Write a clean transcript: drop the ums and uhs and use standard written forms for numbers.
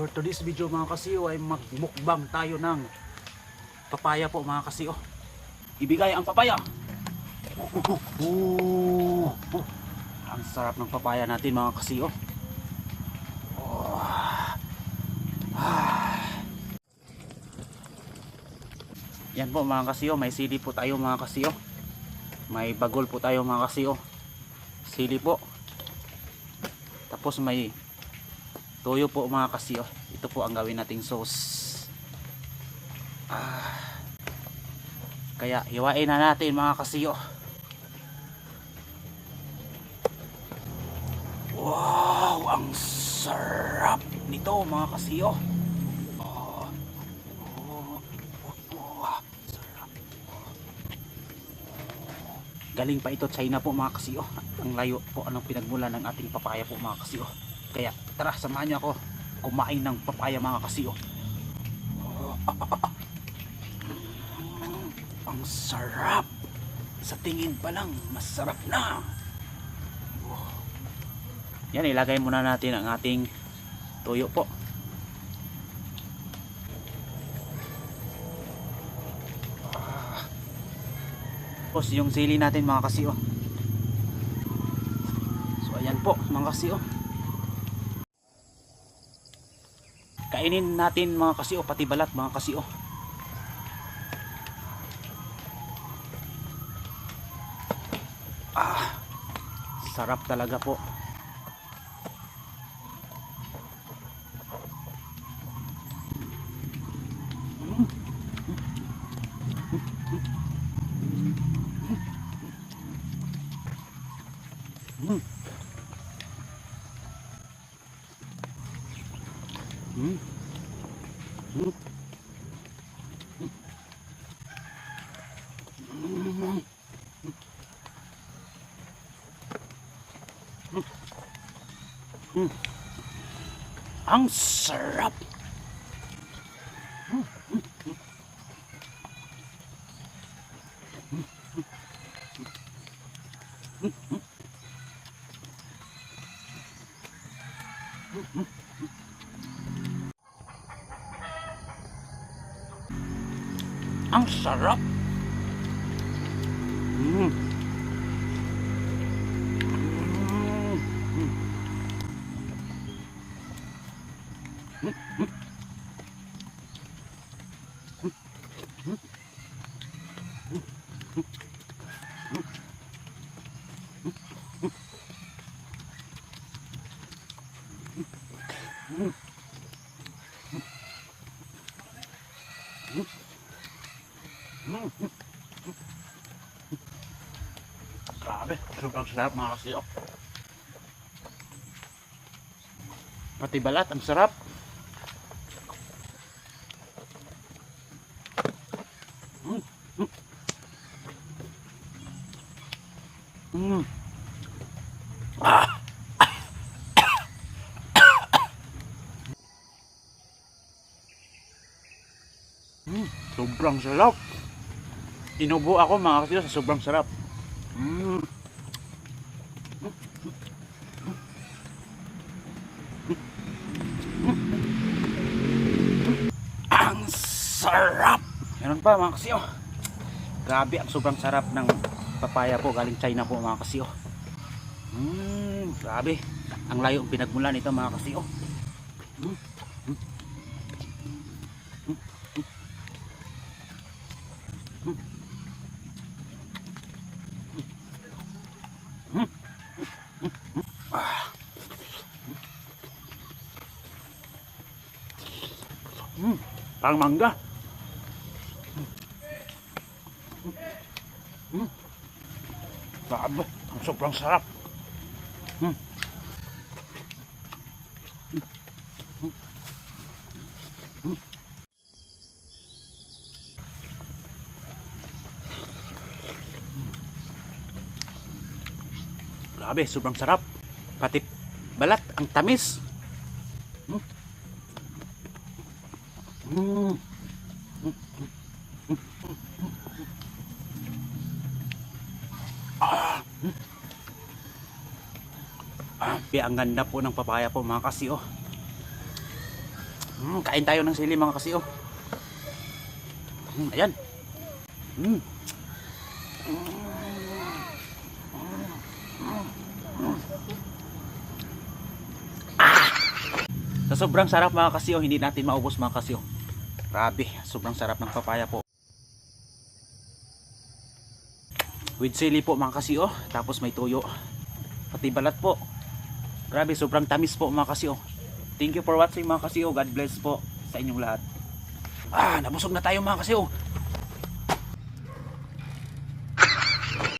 For today's video mga kasiyo ay magmukbang tayo ng papaya po mga kasiyo. Ibigay ang papaya. Ang sarap ng papaya natin mga kasiyo. Yan po mga kasiyo, may sili po tayo mga kasiyo. May bagol po tayo mga kasiyo. Sili po. Tapos may toyo po mga kasiyo. Ito po ang gawin nating sauce. Kaya hiwain na natin mga kasiyo. Wow, ang sarap nito mga kasiyo. Galing pa ito China po mga kasiyo. Ang layo po anong pinagmula ng ating papaya po mga kasiyo. Kaya tara, samahan niyo ako kumain ng papaya mga kasiyo. Ang sarap. Sa tingin pa lang masarap na. Yan, ilagay muna natin ang ating toyo po. Tapos yung sili natin mga kasiyo. So ayan po mga kasiyo. Kainin natin mga kasiyo, pati balat mga kasiyo. Sarap talaga po. Ang sarap. Ang sarap. Grabe, sobrang sarap mga kasiyo. Pati balat, ang sarap. Sobrang sarap. Inubo ako mga kasiyo sa sobrang sarap. Ang sarap. Meron pa mga kasiyo. Grabe, ang sobrang sarap ng papaya po galing China po mga kasiyo. Grabe. Ang layo ang pinagmulan nito mga kasiyo. Parang mangga. Grabe, ang sobrang sarap. Grabe, sobrang sarap. Pati balat, ang tamis. Ang ganda po ng papaya po mga kasiyo. Kain tayo ng sili mga kasiyo. Ayan. Sa sobrang sarap mga kasiyo, hindi natin maubos mga kasiyo. Grabe, sobrang sarap ng papaya po. With sili po mga kasiyo, tapos may tuyo. Pati balat po. Grabe, sobrang tamis po mga kasiyo. Thank you for watching mga kasiyo. God bless po sa inyong lahat. Nabusog na tayo mga kasiyo.